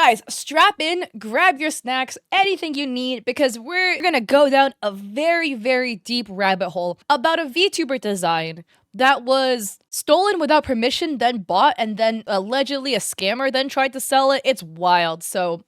Guys, strap in, grab your snacks, anything you need, because we're gonna go down a very, very deep rabbit hole about a VTuber design that was stolen without permission, then bought, and then allegedly a scammer then tried to sell it. It's wild. So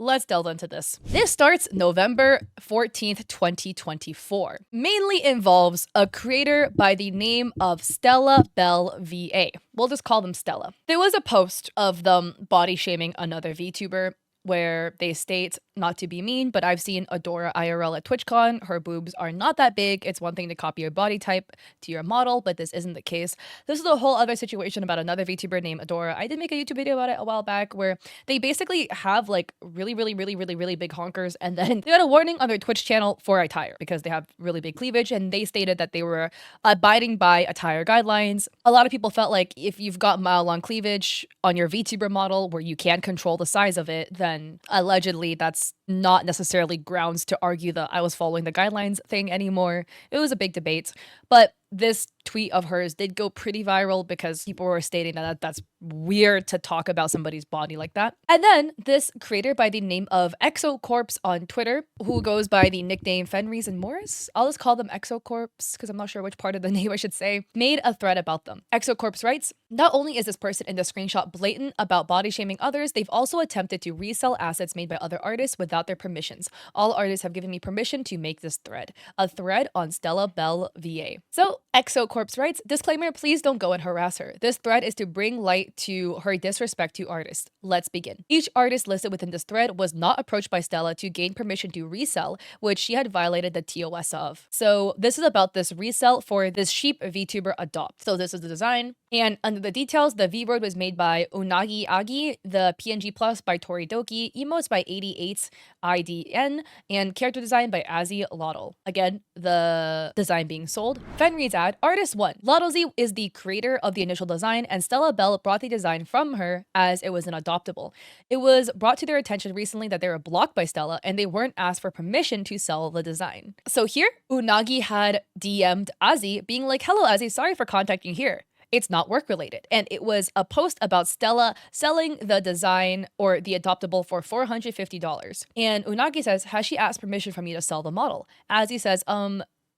let's delve into this. This starts November 14th, 2024. Mainly involves a creator by the name of Stella Bell VA. We'll just call them Stella. There was a post of them body shaming another VTuber where they state, not to be mean, but I've seen Adora IRL at TwitchCon. Her boobs are not that big. It's one thing to copy your body type to your model, but this isn't the case. This is a whole other situation about another VTuber named Adora. I did make a YouTube video about it a while back where they basically have like really big honkers, and then they got a warning on their Twitch channel for attire because they have really big cleavage, and they stated that they were abiding by attire guidelines. A lot of people felt like if you've got mile-long cleavage on your VTuber model where you can control the size of it, then allegedly that's not necessarily grounds to argue that I was following the guidelines thing anymore. It was a big debate, but this tweet of hers did go pretty viral because people were stating that that's weird to talk about somebody's body like that. And then this creator by the name of Exocorps on Twitter, who goes by the nickname Fenris and Morris, I'll just call them Exocorps because I'm not sure which part of the name I should say, made a thread about them. Exocorps writes, not only is this person in the screenshot blatant about body shaming others, they've also attempted to resell assets made by other artists without their permissions. All artists have given me permission to make this thread. A thread on Stella Bell VA. So Exocorps writes, disclaimer, please don't go and harass her. This thread is to bring light to her disrespect to artists. Let's begin. Each artist listed within this thread was not approached by Stella to gain permission to resell, which she had violated the TOS of. So this is about this resell for this sheep VTuber Adopt. So this is the design. And under the details, the V word was made by Unagi Agi, the PNG Plus by Toridoki, emotes by 88 IDN, and character design by Azzy Lottle. Again, the design being sold. Fenris ad, artist 1. Lottle Z is the creator of the initial design, and Stella Bell brought the design from her as it was an adoptable. It was brought to their attention recently that they were blocked by Stella and they weren't asked for permission to sell the design. So here, Unagi had DM'd Azzy being like, hello Azzy, sorry for contacting you here. It's not work related. And it was a post about Stella selling the design or the adoptable for $450. And Unagi says, has she asked permission from you to sell the model? Azzy says,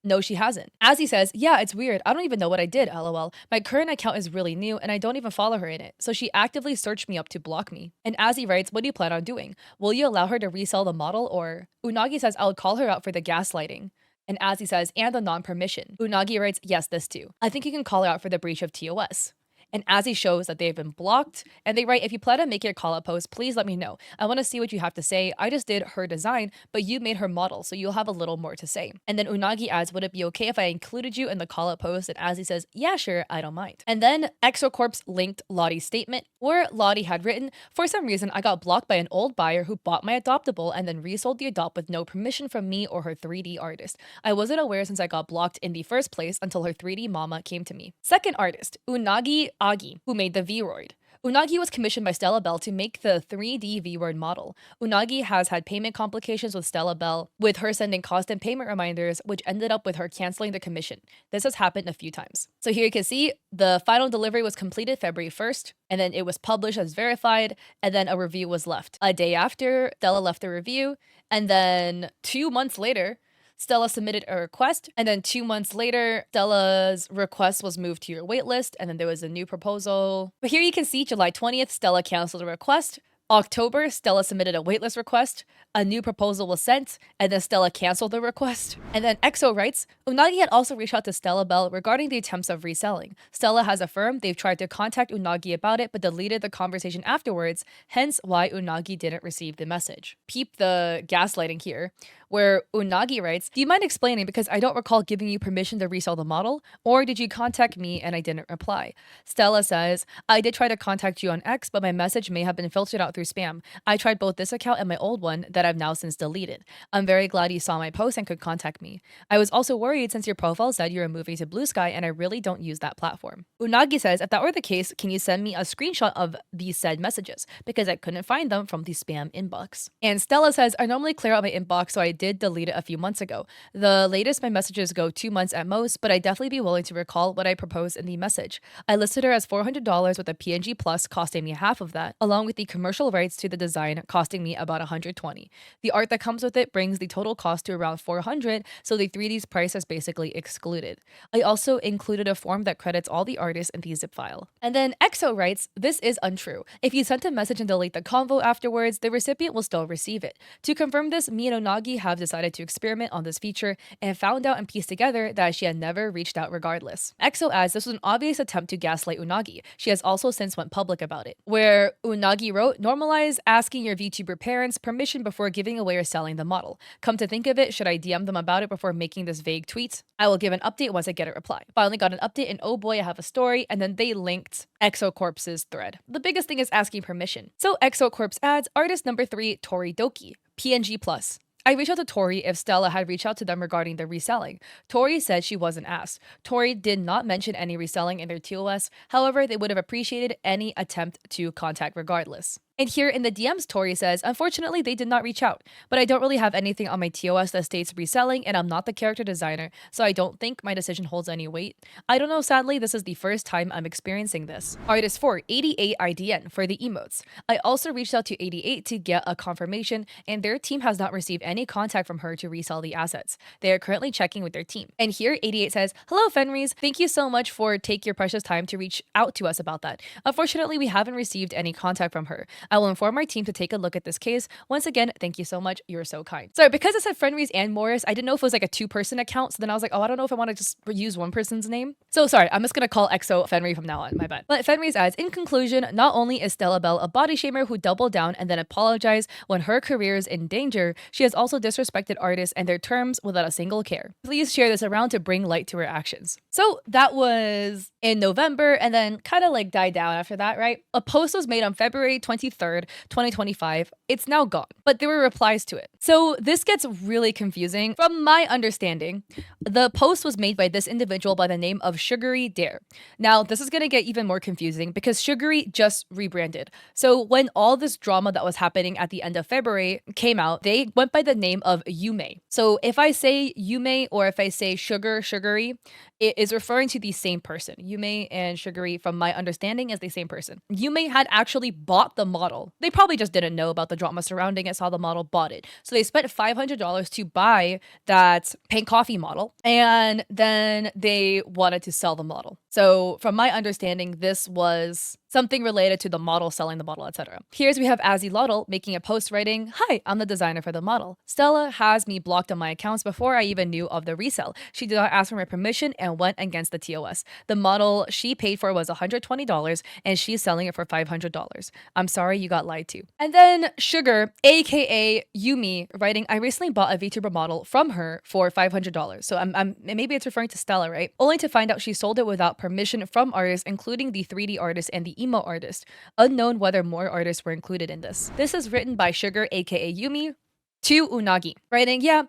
no, she hasn't. Azzy says, yeah, it's weird. I don't even know what I did, lol. My current account is really new and I don't even follow her in it. So she actively searched me up to block me. And Azzy writes, what do you plan on doing? Will you allow her to resell the model or? Unagi says, I would call her out for the gaslighting. And Azzy says, and the non-permission. Unagi writes, yes, this too. I think you can call her out for the breach of TOS. And Azzy shows that they've been blocked, and they write, if you plan to make your call-out post, please let me know. I want to see what you have to say. I just did her design, but you made her model, so you'll have a little more to say. And then Unagi adds, would it be okay if I included you in the call-out post? And Azzy says, yeah, sure, I don't mind. And then Exocorps linked Lottie's statement, where Lottie had written, for some reason, I got blocked by an old buyer who bought my adoptable and then resold the adopt with no permission from me or her 3D artist. I wasn't aware since I got blocked in the first place until her 3D mama came to me. Second artist, Unagi Agi, who made the V-Roid. Unagi was commissioned by Stella Bell to make the 3D V-Word model. Unagi has had payment complications with Stella Bell, with her sending constant payment reminders, which ended up with her canceling the commission. This has happened a few times. So here you can see the final delivery was completed February 1st, and then it was published as verified, and then a review was left. A day after, Stella left a review, and then 2 months later, Stella submitted a request, and then 2 months later, Stella's request was moved to your waitlist, and then there was a new proposal. But here you can see July 20th, Stella canceled a request. October, Stella submitted a waitlist request, a new proposal was sent, and then Stella canceled the request. And then EXO writes, Unagi had also reached out to Stella Bell regarding the attempts of reselling. Stella has affirmed they've tried to contact Unagi about it, but deleted the conversation afterwards, hence why Unagi didn't receive the message. Peep the gaslighting here, where Unagi writes, do you mind explaining because I don't recall giving you permission to resell the model? Or did you contact me and I didn't reply? Stella says, I did try to contact you on X, but my message may have been filtered out through spam. I tried both this account and my old one that I've now since deleted. I'm very glad you saw my post and could contact me. I was also worried since your profile said you were moving to Blue Sky and I really don't use that platform. Unagi says, if that were the case, can you send me a screenshot of these said messages? Because I couldn't find them from the spam inbox. And Stella says, I normally clear out my inbox, so I did delete it a few months ago. The latest my messages go 2 months at most, but I'd definitely be willing to recall what I proposed in the message. I listed her as $400 with a PNG Plus costing me half of that, along with the commercial rights to the design costing me about $120. The art that comes with it brings the total cost to around $400, so the 3D's price is basically excluded. I also included a form that credits all the artists in the zip file. And then EXO writes, this is untrue. If you sent a message and delete the convo afterwards, the recipient will still receive it. To confirm this, me and Unagi have decided to experiment on this feature and found out and pieced together that she had never reached out regardless. EXO adds this was an obvious attempt to gaslight Unagi. She has also since went public about it, where Unagi wrote, normalize asking your VTuber parents permission before giving away or selling the model. Come to think of it, should I DM them about it before making this vague tweet? I will give an update once I get a reply. Finally got an update and oh boy, I have a story, and then they linked EXO Corpse's thread. The biggest thing is asking permission. So EXO Corpse adds, artist number 3, Tori Doki, PNG Plus. I reached out to Tori if Stella had reached out to them regarding the reselling. Tori said she wasn't asked. Tori did not mention any reselling in their TOS, however, they would have appreciated any attempt to contact regardless. And here in the DMs, Tori says, unfortunately, they did not reach out, but I don't really have anything on my TOS that states reselling, and I'm not the character designer, so I don't think my decision holds any weight. I don't know, sadly, this is the first time I'm experiencing this. Artist 4, 88IDN for the emotes. I also reached out to 88 to get a confirmation, and their team has not received any contact from her to resell the assets. They are currently checking with their team. And here, 88 says, hello, Fenris. Thank you so much for taking your precious time to reach out to us about that. Unfortunately, we haven't received any contact from her. I will inform our team to take a look at this case. Once again, thank you so much. You're so kind. Sorry, because it said Fenris and Morris, I didn't know if it was like a two-person account. So then I was like, oh, I don't know if I want to just use one person's name. So sorry, I'm just going to call EXO Fenris from now on. My bad. But Fenris adds, in conclusion, not only is Stella Bell a body shamer who doubled down and then apologized when her career is in danger, she has also disrespected artists and their terms without a single care. Please share this around to bring light to her actions. So that was in November and then kind of like died down after that, right? A post was made on February 23rd, 2025. It's now gone, but there were replies to it. So this gets really confusing. From my understanding, the post was made by this individual by the name of Sugary Dare. Now, this is going to get even more confusing because Sugary just rebranded. So when all this drama that was happening at the end of February came out, they went by the name of Yume. So if I say Yume or if I say Sugary, it is referring to the same person. Yume and Sugary, from my understanding, is the same person. Yume had actually bought the model. They probably just didn't know about the drama surrounding it, saw the model, bought it. So they spent $500 to buy that pink coffee model, and then they wanted to sell the model. So from my understanding, this was something related to the model, selling the model, etc. Here's we have Azzy Loddle making a post writing, hi, I'm the designer for the model. Stella has me blocked on my accounts before I even knew of the resale. She did not ask for my permission and went against the TOS. The model she paid for was $120 and she's selling it for $500. I'm sorry you got lied to. And then Sugar, aka Yumi, writing, I recently bought a VTuber model from her for $500. So maybe it's referring to Stella, right? Only to find out she sold it without permission from artists, including the 3D artist and the emo artist. Unknown whether more artists were included in this. This is written by Sugar, aka Yumi, to Unagi, writing, yeah,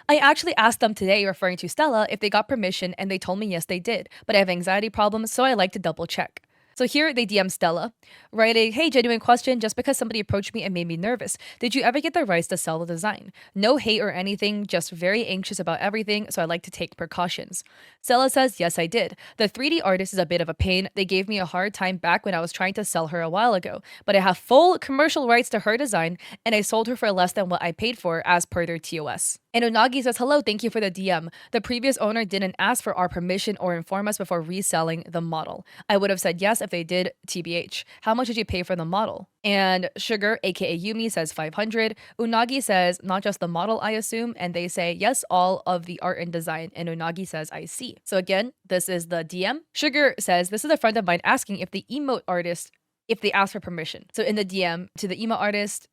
I actually asked them today, referring to Stella, if they got permission and they told me yes they did, but I have anxiety problems so I like to double check. So here they DM Stella, writing, hey, genuine question, just because somebody approached me and made me nervous. Did you ever get the rights to sell the design? No hate or anything, just very anxious about everything, so I like to take precautions. Stella says, yes, I did. The 3D artist is a bit of a pain. They gave me a hard time back when I was trying to sell her a while ago, but I have full commercial rights to her design, and I sold her for less than what I paid for as per their TOS. And Unagi says, hello, thank you for the DM. The previous owner didn't ask for our permission or inform us before reselling the model. I would have said yes if they did, TBH. How much did you pay for the model? And Sugar, aka Yumi, says 500. Unagi says, not just the model, I assume. And they say, yes, all of the art and design. And Unagi says, I see. So again, this is the DM. Sugar says, this is a friend of mine asking if the emote artist if they ask for permission. So in the DM to the emo artist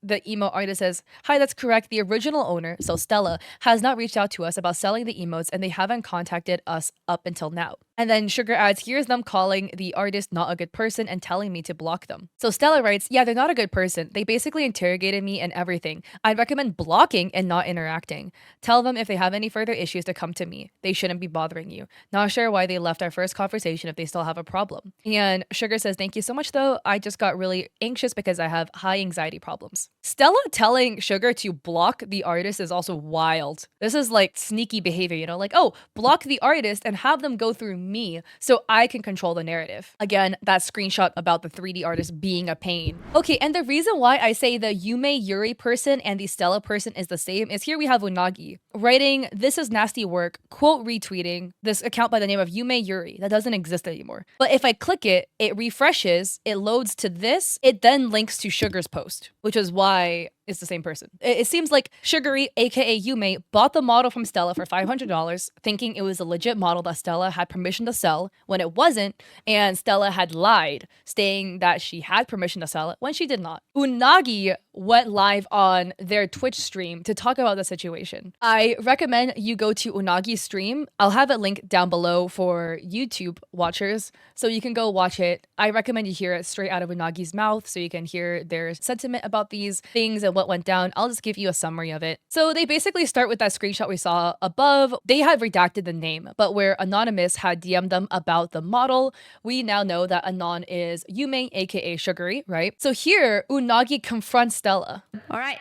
says, hi, that's correct. The original owner, so Stella, has not reached out to us about selling the emotes and they haven't contacted us up until now. And then Sugar adds, here's them calling the artist not a good person and telling me to block them. So Stella writes, yeah, they're not a good person. They basically interrogated me and everything. I'd recommend blocking and not interacting. Tell them if they have any further issues to come to me. They shouldn't be bothering you. Not sure why they left our first conversation if they still have a problem. And Sugar says, thank you so much though. I just got really anxious because I have high anxiety problems. Stella telling Sugar to block the artist is also wild. This is like sneaky behavior, you know, like, oh, block the artist and have them go through me so I can control the narrative. Again, that screenshot about the 3D artist being a pain. Okay, and the reason why I say the Yume Yuri person and the Stella person is the same is here we have Unagi writing, "This is nasty work," quote retweeting this account by the name of Yume Yuri. That doesn't exist anymore. But if I click it, it refreshes, it loads to this, it then links to Sugar's post, which is why it's the same person. It seems like Sugary, aka Yume, bought the model from Stella for $500, thinking it was a legit model that Stella had permission to sell when it wasn't, and Stella had lied, stating that she had permission to sell it when she did not. Unagi went live on their Twitch stream to talk about the situation. I recommend you go to Unagi's stream. I'll have it linked down below for YouTube watchers, so you can go watch it. I recommend you hear it straight out of Unagi's mouth so you can hear their sentiment about these things and what went down. I'll just give you a summary of it. So they basically start with that screenshot we saw above. They had redacted the name, but where Anonymous had DM'd them about the model, we now know that Anon is Yume, aka Sugary, right? So here, Unagi confronts Stella. All right.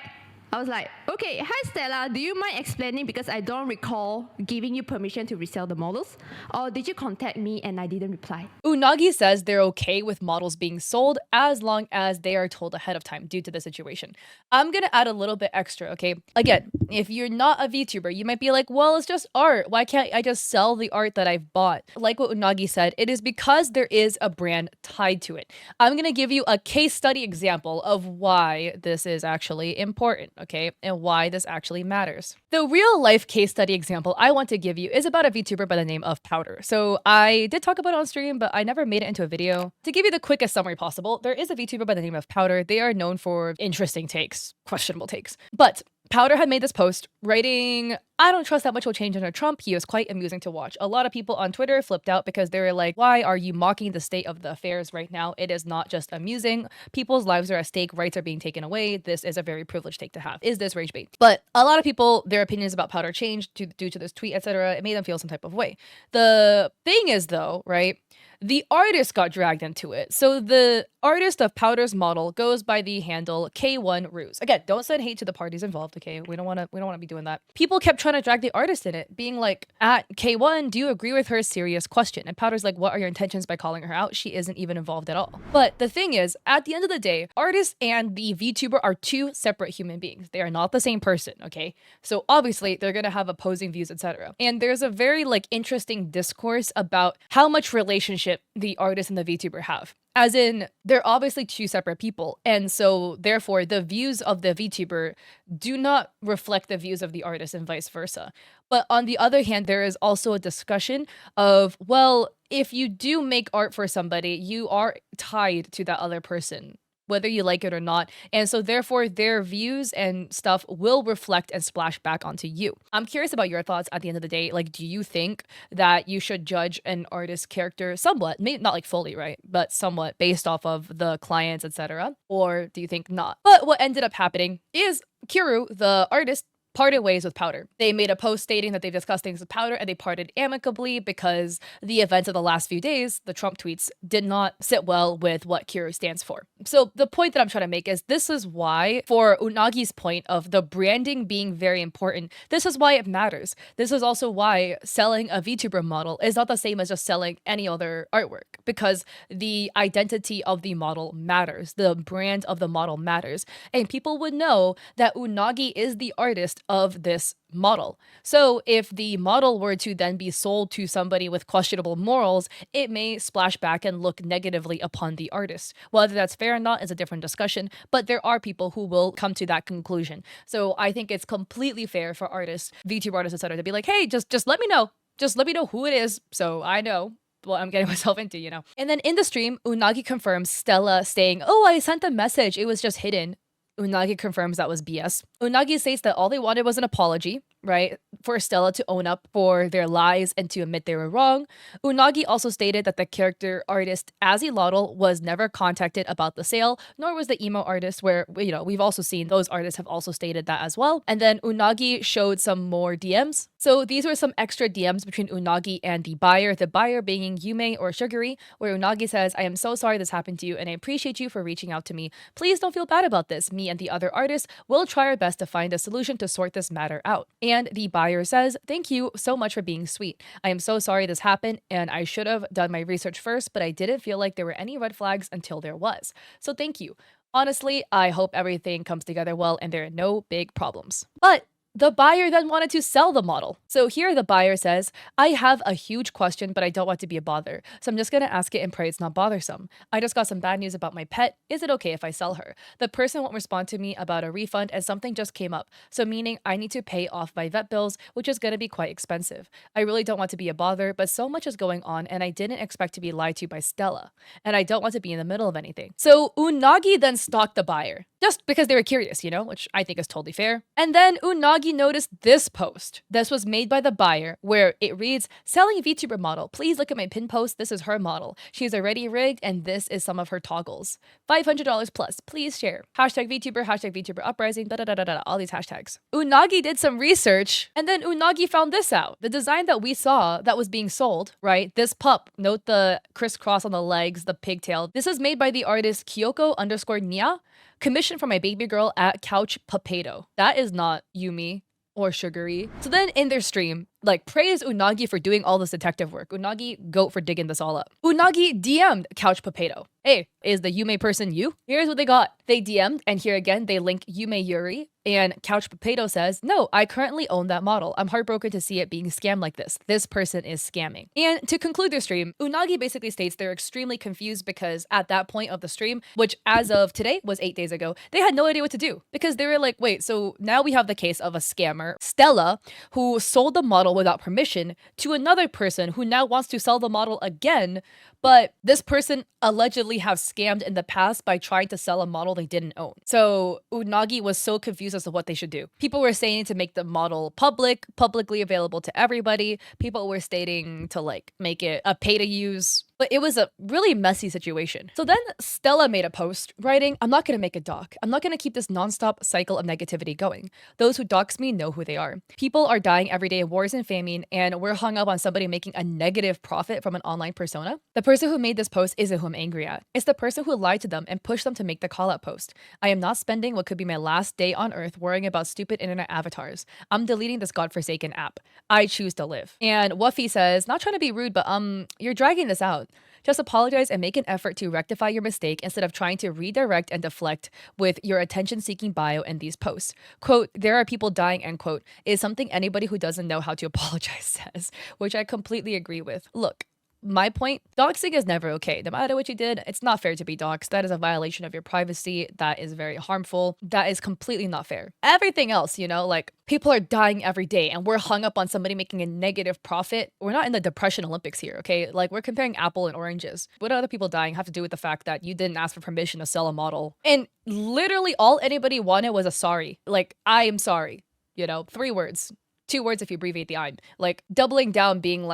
I was like, okay, hi Stella, do you mind explaining because I don't recall giving you permission to resell the models? Or did you contact me and I didn't reply? Unagi says they're okay with models being sold as long as they are told ahead of time due to the situation. I'm gonna add a little bit extra, okay? Again, if you're not a VTuber, you might be like, well, it's just art. Why can't I just sell the art that I've bought? Like what Unagi said, it is because there is a brand tied to it. I'm gonna give you a case study example of why this is actually important. Okay, and why this actually matters. The real life case study example I want to give you is about a VTuber by the name of Powder. So I did talk about it on stream, but I never made it into a video. To give you the quickest summary possible, there is a VTuber by the name of Powder. They are known for interesting takes, questionable takes. But Powder had made this post writing, "I don't trust that much will change under Trump. He was quite amusing to watch." A lot of people on Twitter flipped out because they were like, why are you mocking the state of the affairs right now? It is not just amusing. People's lives are at stake. Rights are being taken away. This is a very privileged take to have. Is this rage bait? But a lot of people, their opinions about Powder changed due to this tweet, etc. It made them feel some type of way. The thing is though, right? The artist got dragged into it. So the artist of Powder's model goes by the handle K1 Ruse. Again, don't send hate to the parties involved, okay? We don't want to be doing that. People kept trying to drag the artist in it, being like, at K1, do you agree with her serious question? And Powder's like, what are your intentions by calling her out? She isn't even involved at all. But the thing is, at the end of the day, artists and the VTuber are two separate human beings. They are not the same person, okay? So obviously they're gonna have opposing views, etc. And there's a very interesting discourse about how much relationship the artist and the VTuber have. As in, they're obviously two separate people. And so therefore the views of the VTuber do not reflect the views of the artist and vice versa. But on the other hand, there is also a discussion of, well, if you do make art for somebody, you are tied to that other person, whether you like it or not. And so therefore their views and stuff will reflect and splash back onto you. I'm curious about your thoughts at the end of the day. Like, do you think that you should judge an artist's character somewhat, maybe not like fully, right? But somewhat based off of the clients, etc. Or do you think not? But what ended up happening is Kiru, the artist, parted ways with Powder. They made a post stating that they've discussed things with Powder and they parted amicably because the events of the last few days, the Trump tweets, did not sit well with what Kiru stands for. So the point that I'm trying to make is this is why, for Unagi's point of the branding being very important, this is why it matters. This is also why selling a VTuber model is not the same as just selling any other artwork, because the identity of the model matters. The brand of the model matters. And people would know that Unagi is the artist of this model. So if the model were to then be sold to somebody with questionable morals, it may splash back and look negatively upon the artist. Whether that's fair or not is a different discussion, but there are people who will come to that conclusion. So I think it's completely fair for artists, VTuber artists, etc., to be like, hey, just let me know. Just let me know who it is so I know what I'm getting myself into, you know? And then in the stream, Unagi confirms Stella saying, oh, I sent a message. It was just hidden. Unagi confirms that was BS. Unagi states that all they wanted was an apology, right? For Stella to own up for their lies and to admit they were wrong. Unagi also stated that the character artist Azilotl was never contacted about the sale, nor was the emo artist, where, you know, we've also seen those artists have also stated that as well. And then Unagi showed some more DMs So these were some extra DMs between Unagi and the buyer being Yume or Sugary, where Unagi says, I am so sorry this happened to you and I appreciate you for reaching out to me. Please don't feel bad about this. Me and the other artists will try our best to find a solution to sort this matter out. And the buyer says, thank you so much for being sweet. I am so sorry this happened and I should have done my research first, but I didn't feel like there were any red flags until there was. So thank you. Honestly, I hope everything comes together well and there are no big problems. But the buyer then wanted to sell the model. So here the buyer says, I have a huge question, but I don't want to be a bother. So I'm just going to ask it and pray it's not bothersome. I just got some bad news about my pet. Is it okay if I sell her? The person won't respond to me about a refund and something just came up. So meaning I need to pay off my vet bills, which is going to be quite expensive. I really don't want to be a bother, but so much is going on and I didn't expect to be lied to by Stella. And I don't want to be in the middle of anything. So Unagi then stalked the buyer. Just because they were curious, which I think is totally fair. And then Unagi noticed this post. This was made by the buyer, where it reads, selling Vtuber model. Please look at my pin post. This is her model. She's already rigged, and this is some of her toggles. $500 plus. Please share. Hashtag VTuber uprising, all these hashtags. Unagi did some research, and then Unagi found this out. The design that we saw that was being sold, right? This pup, note the crisscross on the legs, the pigtail. This is made by the artist Kyoko_Nia. Commissioned for my baby girl at Couch Papedo. That is not Yumi or Sugary. So then in their stream, praise Unagi for doing all this detective work. Unagi, goat for digging this all up. Unagi DM'd Couch Papedo. Hey, is the Yume person you? Here's what they got. They DM'd, and here again, they link Yume Yuri, and Couch Papedo says, no, I currently own that model. I'm heartbroken to see it being scammed like this. This person is scamming. And to conclude their stream, Unagi basically states they're extremely confused because at that point of the stream, which as of today was 8 days ago, they had no idea what to do because they were like, wait, so now we have the case of a scammer, Stella, who sold the model without permission to another person who now wants to sell the model again, but this person allegedly have scammed in the past by trying to sell a model they didn't own. So Unagi was so confused as to what they should do. People were saying to make the model publicly available to everybody. People were stating to make it a pay to use. But it was a really messy situation. So then Stella made a post writing, I'm not going to make a doc. I'm not going to keep this nonstop cycle of negativity going. Those who dox me know who they are. People are dying every day, wars and famine, and we're hung up on somebody making a negative profit from an online persona. The person who made this post isn't who I'm angry at. It's the person who lied to them and pushed them to make the call out post. I am not spending what could be my last day on earth worrying about stupid internet avatars. I'm deleting this godforsaken app. I choose to live. And Wuffy says, not trying to be rude, but you're dragging this out. Just apologize and make an effort to rectify your mistake instead of trying to redirect and deflect with your attention-seeking bio in these posts. Quote, there are people dying, end quote, is something anybody who doesn't know how to apologize says, which I completely agree with. Look, my point, doxing is never okay. No matter what you did, it's not fair to be doxed. That is a violation of your privacy. That is very harmful. That is completely not fair. Everything else, people are dying every day and we're hung up on somebody making a negative profit. We're not in the Depression Olympics here, okay? We're comparing apple and oranges. What other people dying have to do with the fact that you didn't ask for permission to sell a model? And literally all anybody wanted was a sorry. I am sorry. 3 words. 2 words if you abbreviate the I'm. Doubling down being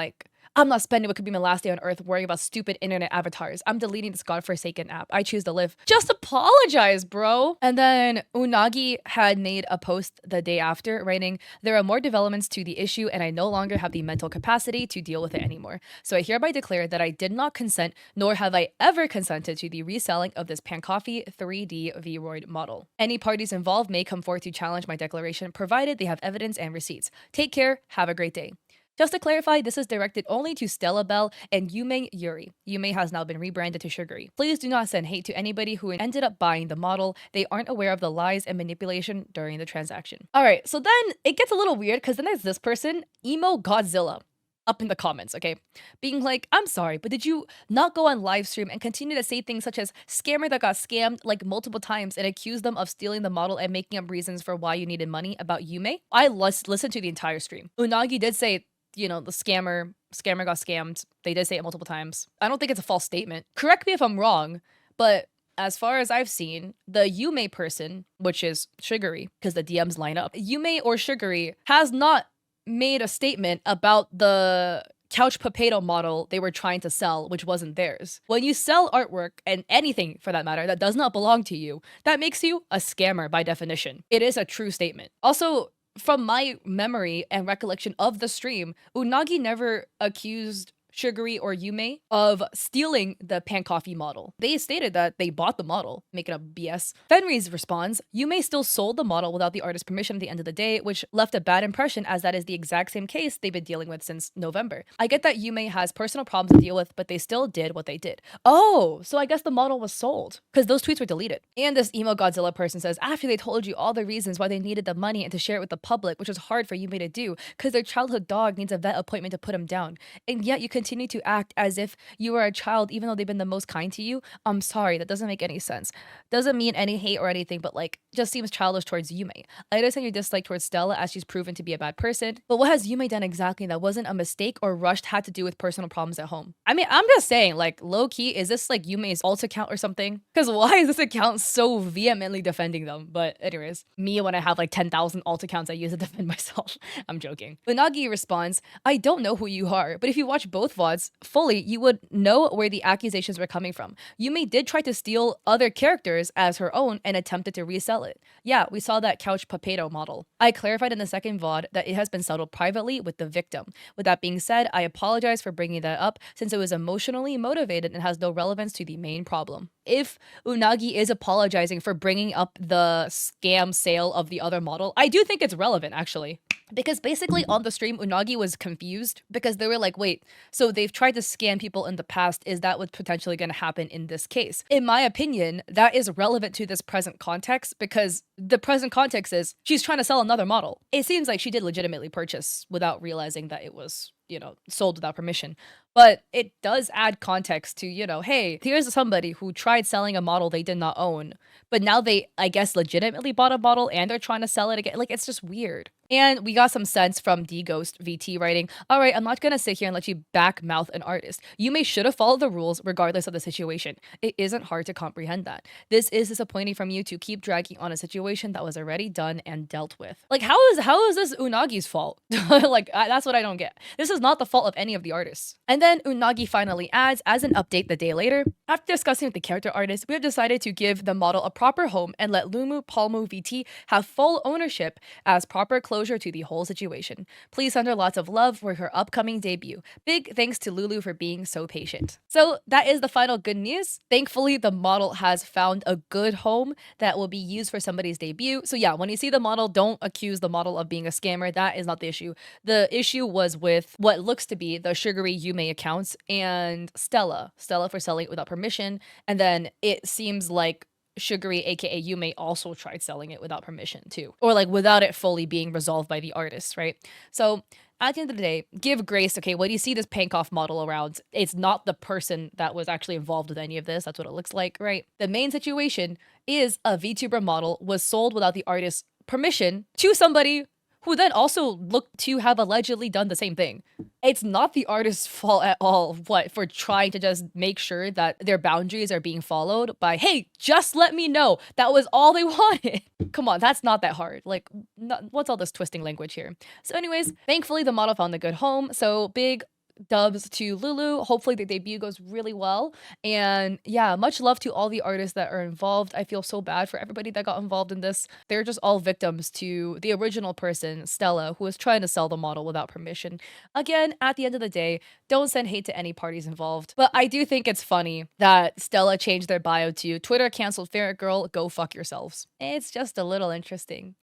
I'm not spending what could be my last day on earth worrying about stupid internet avatars. I'm deleting this godforsaken app. I choose to live. Just apologize, bro. And then Unagi had made a post the day after writing, there are more developments to the issue and I no longer have the mental capacity to deal with it anymore. So I hereby declare that I did not consent, nor have I ever consented to the reselling of this Pancoffee 3D Vroid model. Any parties involved may come forth to challenge my declaration, provided they have evidence and receipts. Take care. Have a great day. Just to clarify, this is directed only to Stella Bell and Yume Yuri. Yume has now been rebranded to Sugary. Please do not send hate to anybody who ended up buying the model. They aren't aware of the lies and manipulation during the transaction. All right, so then it gets a little weird because then there's this person, Emo Godzilla, up in the comments, okay? Being like, I'm sorry, but did you not go on live stream and continue to say things such as scammer that got scammed multiple times and accuse them of stealing the model and making up reasons for why you needed money about Yume? I listened to the entire stream. Unagi did say, the scammer got scammed. They did say it multiple times. I don't think it's a false statement. Correct me if I'm wrong, but as far as I've seen, the Yume person, which is Sugary, because the DMs line up, Yume or Sugary has not made a statement about the Couch Papedo model they were trying to sell, which wasn't theirs. When you sell artwork, and anything for that matter, that does not belong to you, that makes you a scammer by definition. It is a true statement. Also, from my memory and recollection of the stream, Unagi never accused Sugary or Yume of stealing the pan coffee model. They stated that they bought the model, making up BS. Fenris responds, Yume still sold the model without the artist's permission at the end of the day, which left a bad impression as that is the exact same case they've been dealing with since November. I get that Yume has personal problems to deal with, but they still did what they did. Oh, so I guess the model was sold because those tweets were deleted. And this emo Godzilla person says, after they told you all the reasons why they needed the money and to share it with the public, which was hard for Yume to do because their childhood dog needs a vet appointment to put him down. And yet you continue to act as if you are a child even though they've been the most kind to you. I'm sorry, that doesn't make any sense. Doesn't mean any hate or anything, but like just seems childish towards Yume. I understand your dislike towards Stella as she's proven to be a bad person, but what has Yume done exactly that wasn't a mistake or rushed had to do with personal problems at home? I mean, I'm just saying, like, low-key, is this like Yume's alt account or something? Because why is this account so vehemently defending them? But anyways, me when I have like 10,000 alt accounts I use to defend myself. I'm joking. Unagi responds, I don't know who you are, but if you watch both VODs fully, you would know where the accusations were coming from. Yume did try to steal other characters as her own and attempted to resell it. Yeah, we saw that couch Papedo model. I clarified in the second VOD that it has been settled privately with the victim. With that being said, I apologize for bringing that up since it was emotionally motivated and has no relevance to the main problem. If Unagi is apologizing for bringing up the scam sale of the other model, I do think it's relevant actually. Because basically on the stream, Unagi was confused because they were like, wait, so they've tried to scam people in the past. Is that what's potentially going to happen in this case? In my opinion, that is relevant to this present context because the present context is she's trying to sell another model. It seems like she did legitimately purchase without realizing that it was, sold without permission. But it does add context to, hey, here's somebody who tried selling a model they did not own, but now they, I guess, legitimately bought a model and they're trying to sell it again. Like, it's just weird. And we got some sense from D-Ghost VT writing, all right, I'm not going to sit here and let you backmouth an artist. You may should have followed the rules regardless of the situation. It isn't hard to comprehend that. This is disappointing from you to keep dragging on a situation that was already done and dealt with. Like, how is this Unagi's fault? That's what I don't get. This is not the fault of any of the artists. And then Unagi finally adds, as an update the day later, after discussing with the character artist, we have decided to give the model a proper home and let Lumu, Palmu, VT have full ownership as proper closure to the whole situation. Please send her lots of love for her upcoming debut. Big thanks to Lulu for being so patient. So that is the final good news. Thankfully, the model has found a good home that will be used for somebody's debut. So yeah, when you see the model, don't accuse the model of being a scammer. That is not the issue. The issue was with what looks to be the Sugary Yume accounts and Stella for selling it without permission. And then it seems like Sugary, aka Yume, also tried selling it without permission too, or like without it fully being resolved by the artist, right? So at the end of the day, give grace. Okay, when you see this Pankoff model around, it's not the person that was actually involved with any of this. That's what it looks like, right? The main situation is a VTuber model was sold without the artist's permission to somebody who then also looked to have allegedly done the same thing. It's not the artist's fault at all, for trying to just make sure that their boundaries are being followed by, hey, just let me know. That was all they wanted. Come on, that's not that hard. Like, what's all this twisting language here? So anyways, thankfully the model found a good home. So big dubs to Lulu. Hopefully the debut goes really well. And yeah, much love to all the artists that are involved. I feel so bad for everybody that got involved in this. They're just all victims to the original person, Stella, who was trying to sell the model without permission. Again, at the end of the day, don't send hate to any parties involved. But I do think it's funny that Stella changed their bio to Twitter canceled Ferret Girl, go fuck yourselves. It's just a little interesting.